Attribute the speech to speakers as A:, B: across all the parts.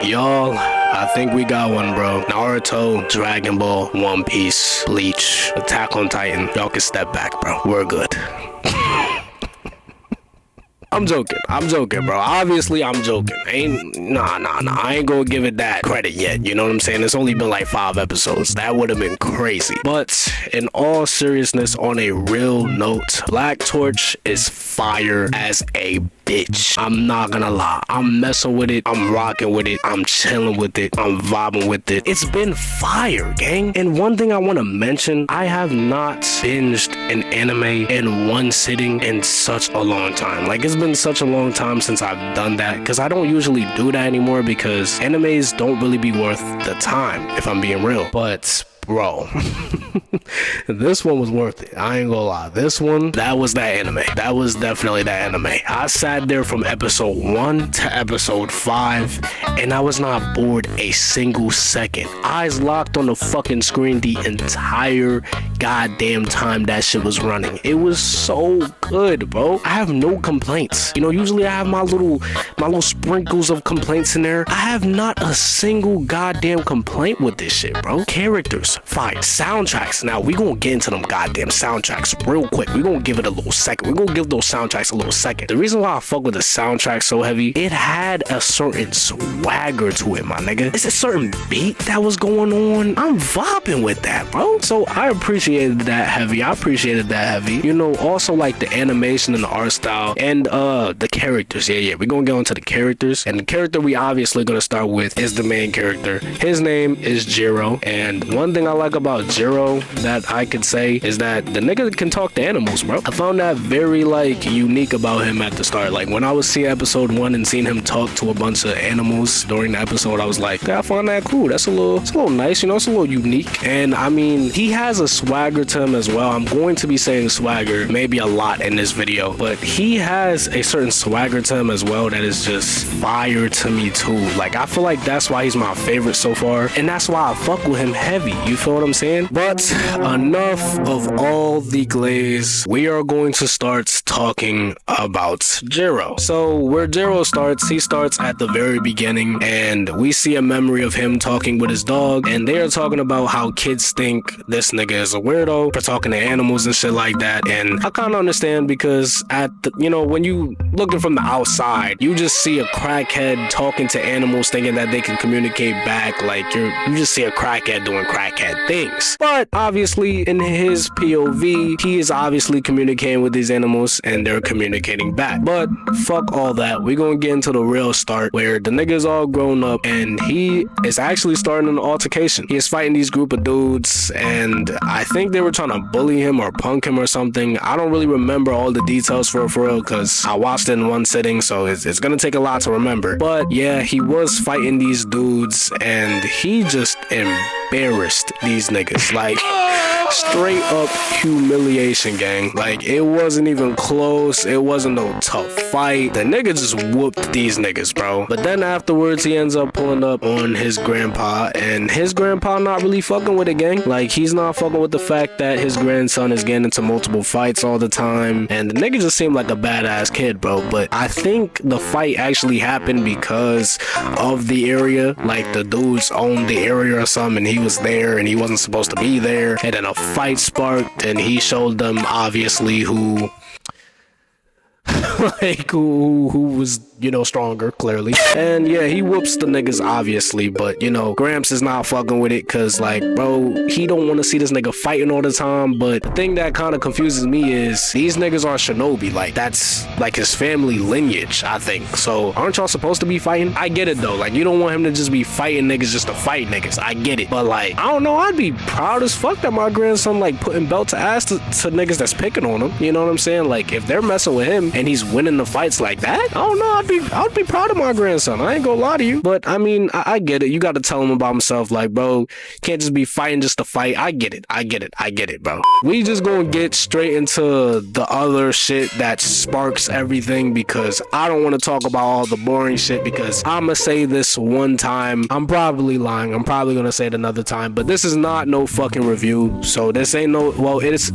A: Y'all, I think we got one, bro. Naruto, Dragon Ball, One Piece, Bleach, Attack on Titan. Y'all can step back, bro. We're good. I'm joking, bro. Obviously, I'm joking. Nah. I ain't gonna give it that credit yet. You know what I'm saying? It's only been like 5 episodes. That would have been crazy. But in all seriousness, on a real note, Black Torch is fire as a bitch. I'm not gonna lie. I'm messing with it. I'm rocking with it. I'm chilling with it. I'm vibing with it. It's been fire, gang. And one thing I want to mention, I have not binged an anime in one sitting in such a long time. Like, it's been such a long time since I've done that, because I don't usually do that anymore, because animes don't really be worth the time, if I'm being real. But bro, this one was worth it. I ain't gonna lie. This one, that was that anime. That was definitely that anime. I sat there from episode 1 to episode 5, and I was not bored a single second. Eyes locked on the fucking screen the entire goddamn time that shit was running. It was so good, bro. I have no complaints. You know, usually I have my little sprinkles of complaints in there. I have not a single goddamn complaint with this shit, bro. Characters, fine. Soundtracks. Now, we gonna get into them goddamn soundtracks real quick. We gonna give it a little second. We gonna give those soundtracks a little second. The reason why I fuck with the soundtrack so heavy, it had a certain swagger to it, my nigga. It's a certain beat that was going on. I'm vibing with that, bro. So I appreciated that heavy. You know, also like the animation and the art style and the characters. Yeah. We're gonna get into the characters. And the character we obviously gonna start with is the main character. His name is Jiro. And one thing I like about Jiro that I could say is that the nigga can talk to animals, bro. I found that very like unique about him at the start. Like when I was seeing episode 1 and seeing him talk to a bunch of animals during the episode, I was like, yeah, I find that cool. It's a little nice, you know, it's a little unique. And I mean, he has a swagger to him as well. I'm going to be saying swagger maybe a lot in this video, but he has a certain swagger to him as well that is just fire to me too. Like I feel like that's why he's my favorite so far, and that's why I fuck with him heavy. You feel what I'm saying? But enough of all the glaze. We are going to start talking about Jiro. So where Jiro starts, he starts at the very beginning, and we see a memory of him talking with his dog, and they are talking about how kids think this nigga is a weirdo for talking to animals and shit like that. And I kind of understand, because when you looking from the outside, you just see a crackhead talking to animals thinking that they can communicate back. Like you just see a crackhead doing crackhead things. But obviously in his POV, he is obviously communicating with these animals and they're communicating back. But fuck all that. We're gonna get into the real start, where the nigga's all grown up and he is actually starting an altercation. He is fighting these group of dudes, and I think they were trying to bully him or punk him or something. I don't really remember all the details for real, because I watched it in one sitting, so it's gonna take a lot to remember. But yeah, he was fighting these dudes and he just embarrassed these niggas. Like straight up humiliation, gang. Like it wasn't even close. It wasn't no tough fight. The nigga just whooped these niggas, bro. But then afterwards he ends up pulling up on his grandpa, and his grandpa not really fucking with it, gang. Like he's not fucking with the fact that his grandson is getting into multiple fights all the time, and the nigga just seemed like a badass kid, bro. But I think the fight actually happened because of the area. Like the dudes owned the area or something, and he was there and he wasn't supposed to be there, and then a fight sparked, and he showed them obviously who who was, stronger, clearly. And yeah, he whoops the niggas obviously, but Gramps is not fucking with it, cause like, bro, he don't want to see this nigga fighting all the time. But the thing that kind of confuses me is these niggas are shinobi. Like that's like his family lineage, I think. So aren't y'all supposed to be fighting? I get it though. Like you don't want him to just be fighting niggas just to fight niggas. I get it. But like, I don't know, I'd be proud as fuck that my grandson like putting belt to ass to niggas that's picking on him. You know what I'm saying? Like if they're messing with him and he's winning the fights like that, I don't know, I'd be proud of my grandson. I ain't gonna lie to you. But I mean, I get it. You gotta tell him about himself. Like, bro, can't just be fighting just to fight. I get it, bro. We just gonna get straight into the other shit that sparks everything, because I don't want to talk about all the boring shit, because I'ma say this one time. I'm probably lying. I'm probably gonna say it another time, but this is not no fucking review. So this ain't no, well, it's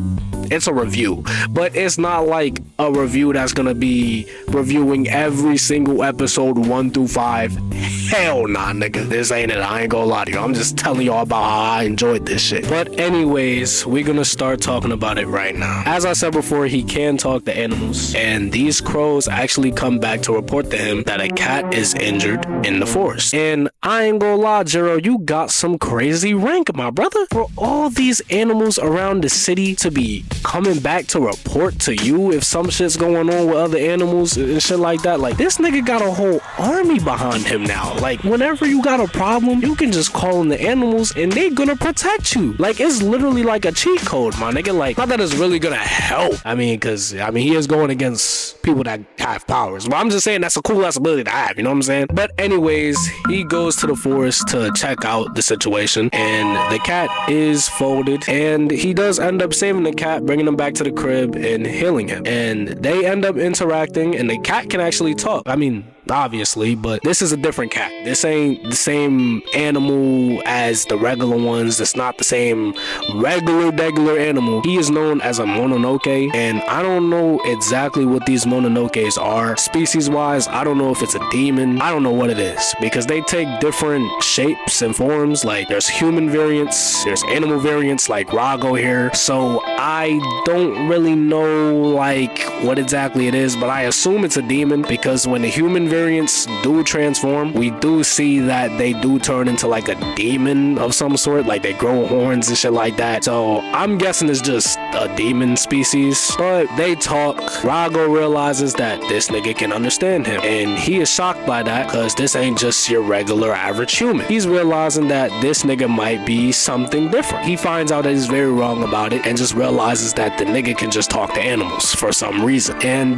A: a review, but it's not like a review that's gonna be reviewing every single episode 1 through 5. hell nah, nigga. This ain't it. I ain't gonna lie to you. I'm just telling y'all about how I enjoyed this shit. But anyways, we're gonna start talking about it right now. As I said before, he can talk to animals, and these crows actually come back to report to him that a cat is injured in the forest. And I ain't gonna lie, Jiro, you got some crazy rank, my brother. For all these animals around the city to be coming back to report to you if some shit's going on with other animals and shit like that, like, this nigga got a whole army behind him now. Like, whenever you got a problem, you can just call in the animals and they gonna protect you. Like, it's literally like a cheat code, my nigga. Like, not that it's really gonna help. I mean, because he is going against people that have powers, but I'm just saying that's a cool ass ability to have, you know what I'm saying? But anyways, he goes to the forest to check out the situation, and the cat is folded, and he does end up saving the cat, bringing him back to the crib and healing him, and they end up interacting, and the cat can actually talk. I mean, obviously, but this is a different cat. This ain't the same animal as the regular ones. It's not the same regular animal. He is known as a Mononoke, and I don't know exactly what these Mononokes are species wise. I don't know if it's a demon. I don't know what it is, because they take different shapes and forms. Like, there's human variants, there's animal variants like Rago here, so I don't really know like what exactly it is, but I assume it's a demon, because when the human variants do transform, we do see that they do turn into like a demon of some sort, like they grow horns and shit like that. So I'm guessing it's just a demon species, but they talk. Rago realizes that this nigga can understand him, and he is shocked by that, because this ain't just your regular average human. He's realizing that this nigga might be something different. He finds out that he's very wrong about it, and just realizes that the nigga can just talk to animals for some reason. And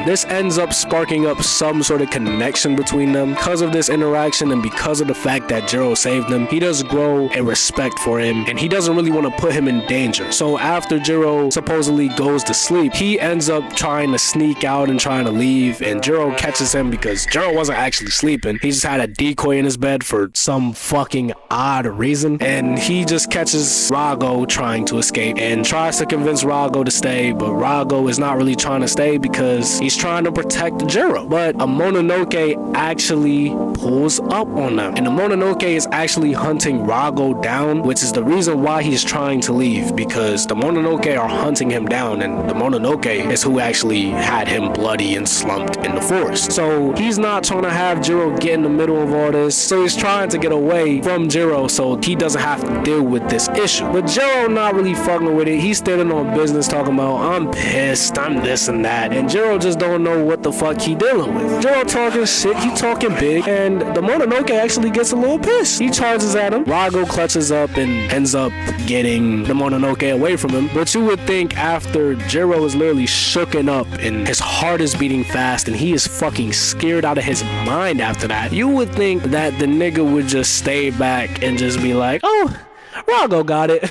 A: this ends up sparking up some sort of connection between them. Because of this interaction, and because of the fact that Jiro saved him, he does grow a respect for him, and he doesn't really want to put him in danger. So after Jiro supposedly goes to sleep, he ends up trying to sneak out and trying to leave, and Jiro catches him, because Jiro wasn't actually sleeping. He just had a decoy in his bed for some fucking odd reason, and he just catches Rago trying to escape and tries to convince Rago to stay, but Rago is not really trying to stay because he's trying to protect Jiro. But a Mononoke actually pulls up on them, and the Mononoke is actually hunting Rago down, which is the reason why he's trying to leave, because the Mononoke are hunting him down, and the Mononoke is who actually had him bloody and slumped in the forest. So he's not trying to have Jiro get in the middle of all this, so he's trying to get away from Jiro so he doesn't have to deal with this issue. But Jiro not really fucking with it. He's standing on business talking about, I'm pissed, I'm this and that, and Jiro just don't know what the fuck he dealing with. Jiro talking shit, he talking big, and the Mononoke actually gets a little pissed. He charges at him. Rago clutches up and ends up getting the Mononoke away from him. But you would think after Jiro is literally shooken up and his heart is beating fast and he is fucking scared out of his mind after that, you would think that the nigga would just stay back and just be like, oh, Rago got it.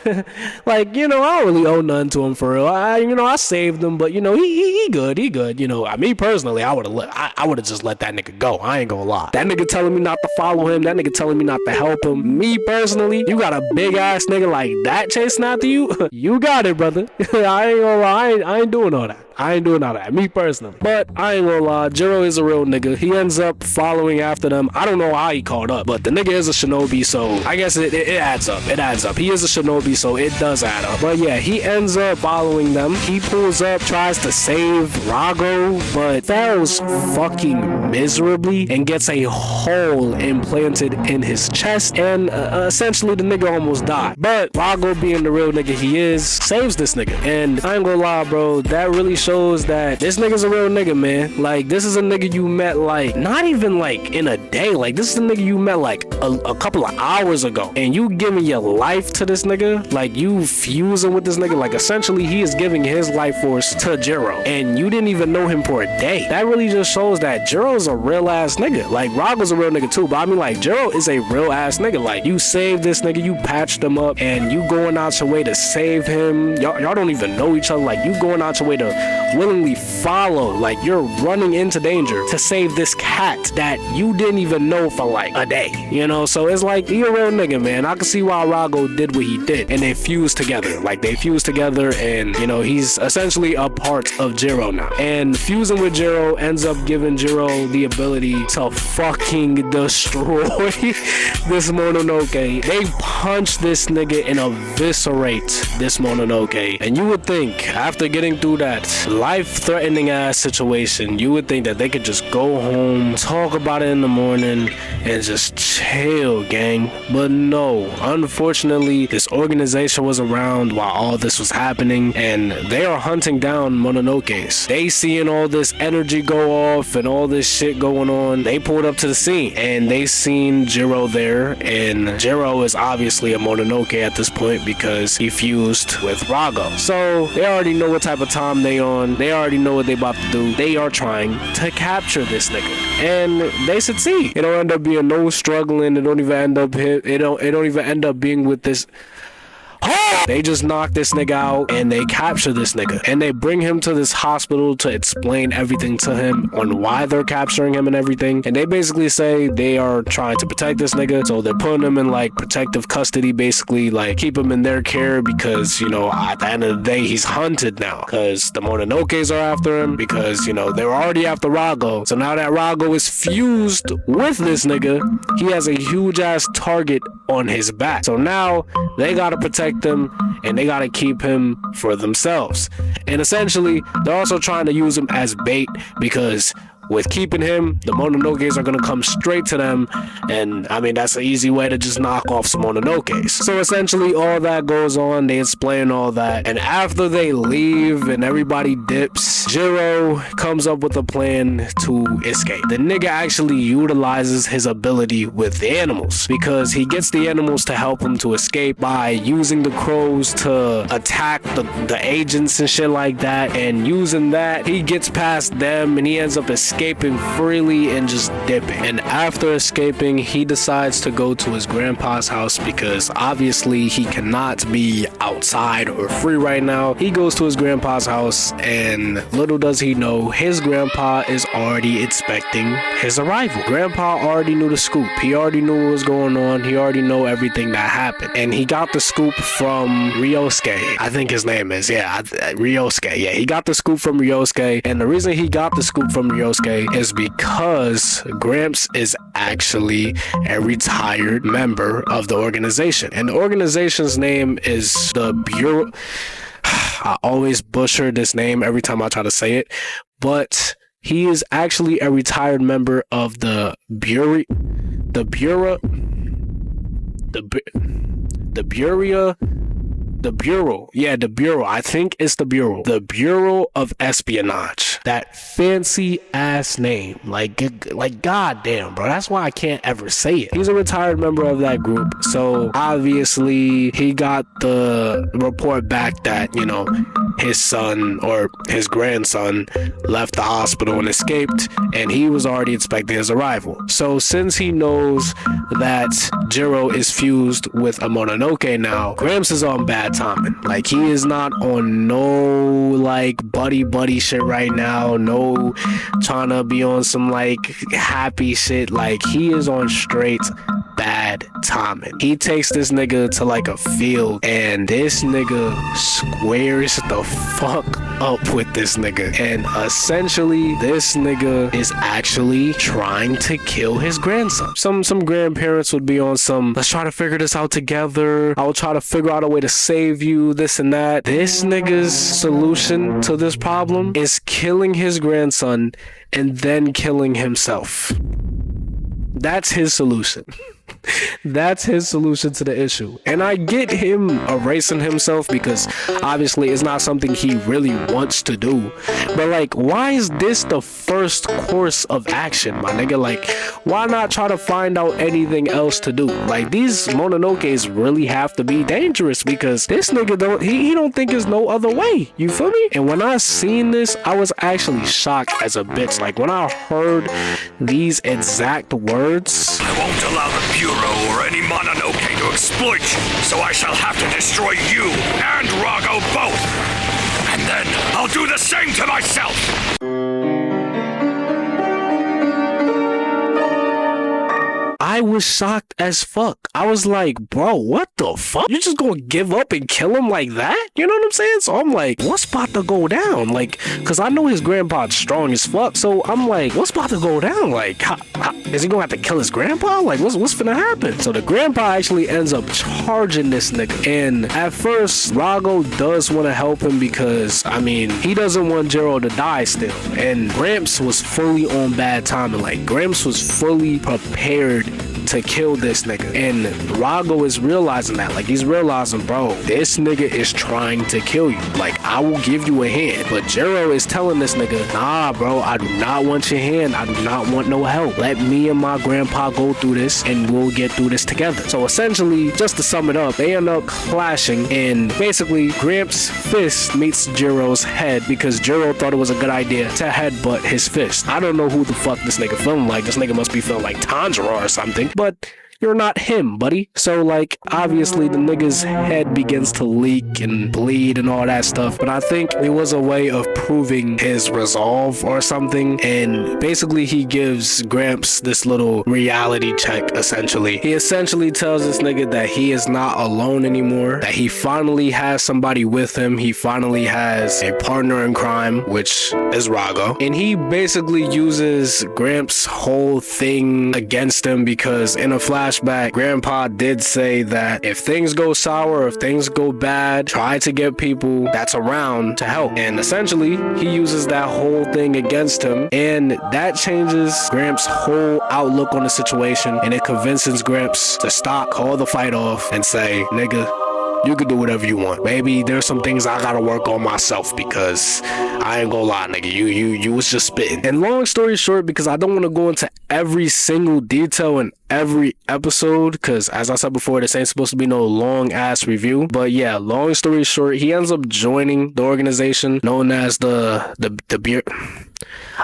A: Like, I don't really owe nothing to him for real. I saved him, but he good. Me personally, I would have just let that nigga go. I ain't gonna lie. That nigga telling me not to follow him, that nigga telling me not to help him. Me personally, you got a big ass nigga like that chasing after you. You got it, brother. I ain't gonna lie. I ain't doing all that. I ain't doing all that, me personally. But I ain't gonna lie, Jiro is a real nigga. He ends up following after them. I don't know how he caught up, but the nigga is a shinobi, so I guess it adds up. It adds up. He is a shinobi, so it does add up. But yeah, he ends up following them. He pulls up, tries to save Rago, but fails fucking miserably and gets a hole implanted in his chest, and essentially the nigga almost died. But Rago, being the real nigga he is, saves this nigga. And I ain't gonna lie, bro, that really shows that this nigga's a real nigga, man. Like, this is a nigga you met, like, not even like in a day. Like, this is a nigga you met like a couple of hours ago, and you giving your life to this nigga. Like, you fusing with this nigga. Like, essentially he is giving his life force to Jiro, and you didn't even know him for a day. That really just shows that Jiro's a real ass nigga. Like, Rago's a real nigga too, but I mean, like, Jiro is a real ass nigga. Like, you saved this nigga, you patched him up, and you going out your way to save him. Y'all don't even know each other. Like, you going out your way to willingly follow, like you're running into danger to save this cat that you didn't even know for like a day, you know? So it's like, you're a real nigga, man. I can see why Rago did what he did, and they fused together. Like, they fused together, and, you know, he's essentially a part of Jiro now. And fusing with Jiro ends up giving Jiro the ability to fucking destroy this Mononoke. They punch this nigga and eviscerate this Mononoke. And you would think, after getting through that life-threatening ass situation, you would think that they could just go home, talk about it in the morning, and just chill, gang. But no, unfortunately, this organization was around while all this was happening, and they are hunting down Mononokes. They seeing all this energy go off and all this shit going on. They pulled up to the scene, and they seen Jiro there, and Jiro is obviously a Mononoke at this point because he fused with Rago. So they already know what type of time they on. They already know what they about to do. They are trying to capture this nigga, and they succeed. It don't end up being no struggling. It don't even end up it don't even end up being with this. They just knock this nigga out and they capture this nigga, and they bring him to this hospital to explain everything to him on why they're capturing him and everything. And they basically say they are trying to protect this nigga, so they're putting him in like protective custody, basically like keep him in their care, because, you know, at the end of the day he's hunted now because the Mononokes are after him, because, you know, they were already after Rago. So now that Rago is fused with this nigga, he has a huge ass target on his back. So now they gotta protect him, and they gotta keep him for themselves. And essentially, they're also trying to use him as bait, because with keeping him, the Mononokes are gonna come straight to them, and I mean, that's an easy way to just knock off some Mononokes. So essentially, all that goes on, they explain all that, and after they leave and everybody dips, Jiro comes up with a plan to escape. The nigga actually utilizes his ability with the animals, because he gets the animals to help him to escape by using the crows to attack the agents and shit like that, and using that, he gets past them and he ends up escaping freely and just dipping. And after escaping, he decides to go to his grandpa's house, because obviously he cannot be outside or free right now. He goes to his grandpa's house, and little does he know, his grandpa is already expecting his arrival. Grandpa already knew the scoop. He already knew what was going on. He already knew everything that happened, and he got the scoop from Ryosuke, I think his name is. Ryosuke. Yeah, he got the scoop from Ryosuke, and the reason he got the scoop from Ryosuke is because Gramps is actually a retired member of the organization, and the organization's name is the Bureau. I always butcher this name every time I try to say it, but he is actually a retired member of the Bureau. I think it's the Bureau. The Bureau of Espionage. That fancy ass name. Like goddamn, bro. That's why I can't ever say it. He's a retired member of that group. So obviously he got the report back that, you know, his son or his grandson left the hospital and escaped, and he was already expecting his arrival. So since he knows that Jiro is fused with a Mononoke now, Gramps is on bad timing. Like, he is not on no like buddy shit right now, no trying to be on some like happy shit. Like, he is on straight bad timing. He takes this nigga to like a field, and this nigga squares the fuck up with this nigga, and essentially this nigga is actually trying to kill his grandson. Some grandparents would be on some, let's try to figure this out together, I'll try to figure out a way to save you, this and that. This nigga's solution to this problem is killing his grandson and then killing himself. That's his solution. That's his solution to the issue. And I get him erasing himself, because obviously it's not something he really wants to do. But like, why is this the first course of action, my nigga? Like, why not try to find out anything else to do? Like, these Mononokes really have to be dangerous, because this nigga he don't think there's no other way. You feel me? And when I seen this, I was actually shocked as a bitch. Like, when I heard these exact words,
B: I won't allow the Bureau or any Mononoke to exploit you, so I shall have to destroy you and Rago both. And Then I'll do the same to myself!
A: I was shocked as fuck. I was like, bro, what the fuck? You just gonna give up and kill him like that? You know what I'm saying? So I'm like, what's about to go down? Like, cause I know his grandpa's strong as fuck. So I'm like, what's about to go down? Like, is he gonna have to kill his grandpa? Like, what's finna happen? So the grandpa actually ends up charging this nigga. And at first, Rago does want to help him because, I mean, he doesn't want Jiro to die still. And Gramps was fully on bad timing. Like, Gramps was fully prepared to kill this nigga. And Rago is realizing that. Like, he's realizing, bro, this nigga is trying to kill you. Like, I will give you a hand. But Jiro is telling this nigga, nah, bro, I do not want your hand. I do not want no help. Let me and my grandpa go through this and we'll get through this together. So essentially, just to sum it up, they end up clashing and basically Gramps' fist meets Jiro's head because Jiro thought it was a good idea to headbutt his fist. I don't know who the fuck this nigga feeling like. This nigga must be feeling like Tanjiro or something. But you're not him, buddy. So, like, obviously the nigga's head begins to leak and bleed and all that stuff. But I think it was a way of proving his resolve or something. And basically he gives Gramps this little reality check, essentially. He essentially tells this nigga that he is not alone anymore, that he finally has somebody with him. He finally has a partner in crime, which is Rago. And he basically uses Gramps' whole thing against him because in a flashback, Grandpa did say that if things go sour, if things go bad, try to get people that's around to help. And essentially, he uses that whole thing against him, and that changes Gramps' whole outlook on the situation, and it convinces Gramps to stop, call the fight off, and say, nigga, you can do whatever you want. Maybe there's some things I gotta work on myself because I ain't gonna lie, nigga. You was just spitting. And long story short, because I don't want to go into every single detail in every episode, because as I said before, this ain't supposed to be no long ass review. But yeah, long story short, he ends up joining the organization known as the beer.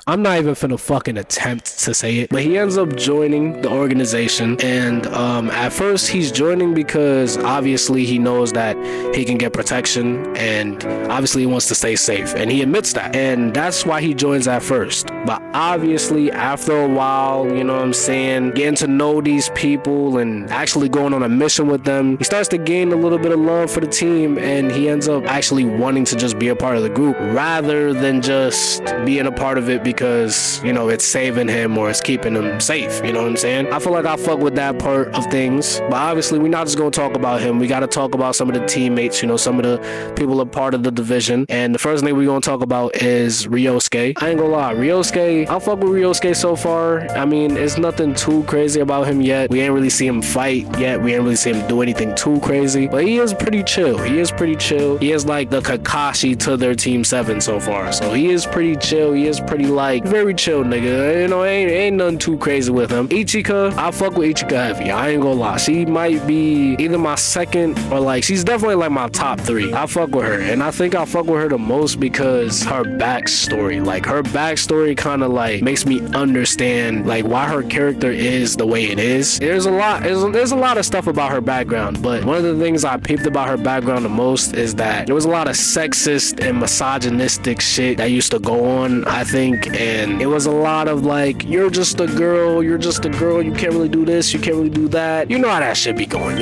A: I'm not even finna fucking attempt to say it, but he ends up joining the organization. And at first he's joining because obviously he knows that he can get protection, and obviously he wants to stay safe, and he admits that, and that's why he joins at first. But obviously after a while, you know what I'm saying, getting to know these people and actually going on a mission with them, he starts to gain a little bit of love for the team, and he ends up actually wanting to just be a part of the group rather than just being a part of it because, you know, it's saving him or it's keeping him safe. You know what I'm saying? I feel like I fuck with that part of things, but obviously we're not just gonna talk about him. We gotta talk about some of the teammates, you know, some of the people a part of the division. And the first thing we're gonna talk about is Ryosuke. I ain't gonna lie, Ryosuke, I fuck with Ryosuke so far. I mean, it's nothing too crazy about him yet. We ain't really see him fight yet. We ain't really see him do anything too crazy, but he is pretty chill. He is pretty chill. He is like the Kakashi to their Team 7 so far. So he is pretty chill. He is pretty like very chill nigga. You know, ain't nothing too crazy with him. Ichika, I fuck with Ichika heavy. I ain't gonna lie. She might be either my second or like she's definitely like my top 3. I fuck with her, and I think I fuck with her the most because her backstory. Like her backstory kind of like makes me understand like why her character is the way it is. There's a lot of stuff about her background, but one of the things I peeped about her background the most is that there was a lot of sexist and misogynistic shit that used to go on, I think, and it was a lot of like, you're just a girl, you can't really do this, you can't really do that. You know how that shit be going.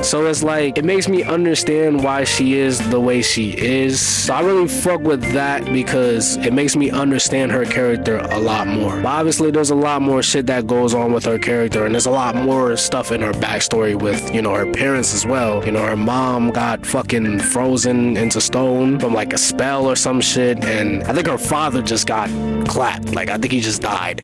A: So it's like, it makes me understand why she is the way she is. So I really fuck with that because it makes me understand her character a lot more. But obviously there's a lot more shit that goes on with her character, and there's a lot more stuff in her backstory with, you know, her parents as well. You know, her mom got fucking frozen into stone from like a spell or some shit, and I think her father just got clapped. Like, I think he just died.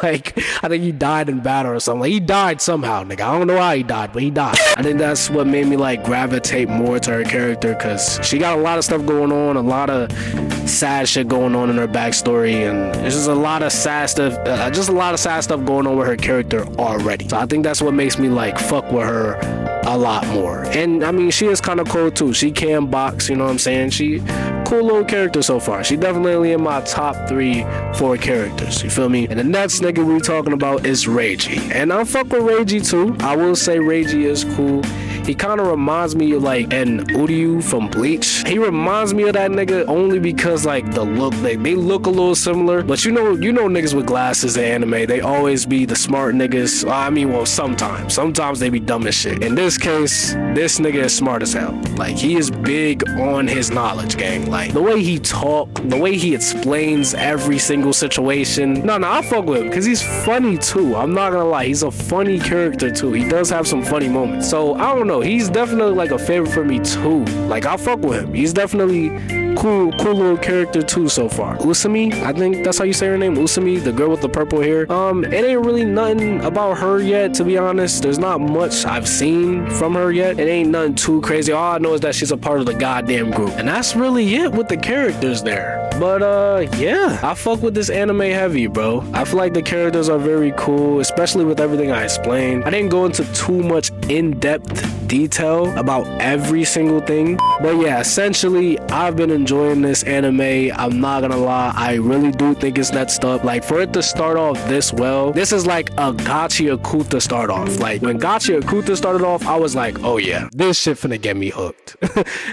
A: Like, I think he died in battle or something. Like, he died somehow, nigga. I don't know how he died, but he died. I think that's what made me like gravitate more to her character, because she got a lot of stuff going on, a lot of sad shit going on in her backstory, and there's just a lot of sad stuff going on with her character already. So I think that's what makes me like fuck with her a lot more. And I mean, she is kind of cool too. She can box, you know what I'm saying? She cool little character so far. She definitely in my top 3-4 characters, you feel me? And the next nigga we talking about is Reiji, and I fuck with Reiji too. I will say Reiji is cool. He kind of reminds me of like an Uryu from Bleach. He reminds me of that nigga only because like the look, they look a little similar. But you know niggas with glasses in anime, they always be the smart niggas. I mean, well, sometimes they be dumb as shit. In this case, this nigga is smart as hell. Like, he is big on his knowledge, gang. Like, the way he talk, the way he explains every single situation. No, I fuck with him because he's funny too. I'm not gonna lie, he's a funny character too. He does have some funny moments. So I don't know, he's definitely like a favorite for me too. Like, I fuck with him. He's definitely cool little character too so far. Usami, I think that's how you say her name, Usami, the girl with the purple hair. It ain't really nothing about her yet, to be honest. There's not much I've seen from her yet. It ain't nothing too crazy. All I know is that she's a part of the goddamn group, and that's really it with the characters there. But yeah, I fuck with this anime heavy, bro. I feel like the characters are very cool, especially with everything I explained. I didn't go into too much in-depth detail about every single thing, but yeah, essentially I've been enjoying this anime. I'm not gonna lie, I really do think it's next up. Like, for it to start off this well, this is like a Gachi Akuta start off. Like, when Gachi Akuta started off, I was like, oh yeah, this shit finna get me hooked.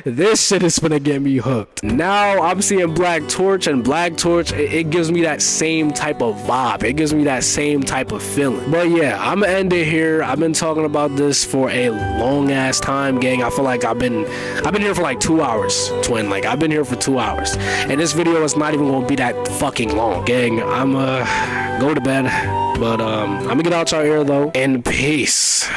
A: This shit is finna get me hooked. Now I'm seeing Black Torch, and Black Torch, it gives me that same type of vibe. It gives me that same type of feeling. But yeah, I'm gonna end it here. I've been talking about this for a long ass time, gang. I feel like I've been here for like 2 hours, twin. Like, I've been here for 2 hours, and this video is not even gonna be that fucking long, gang. I'm go to bed, but I'm gonna get out y'all ear though, and peace.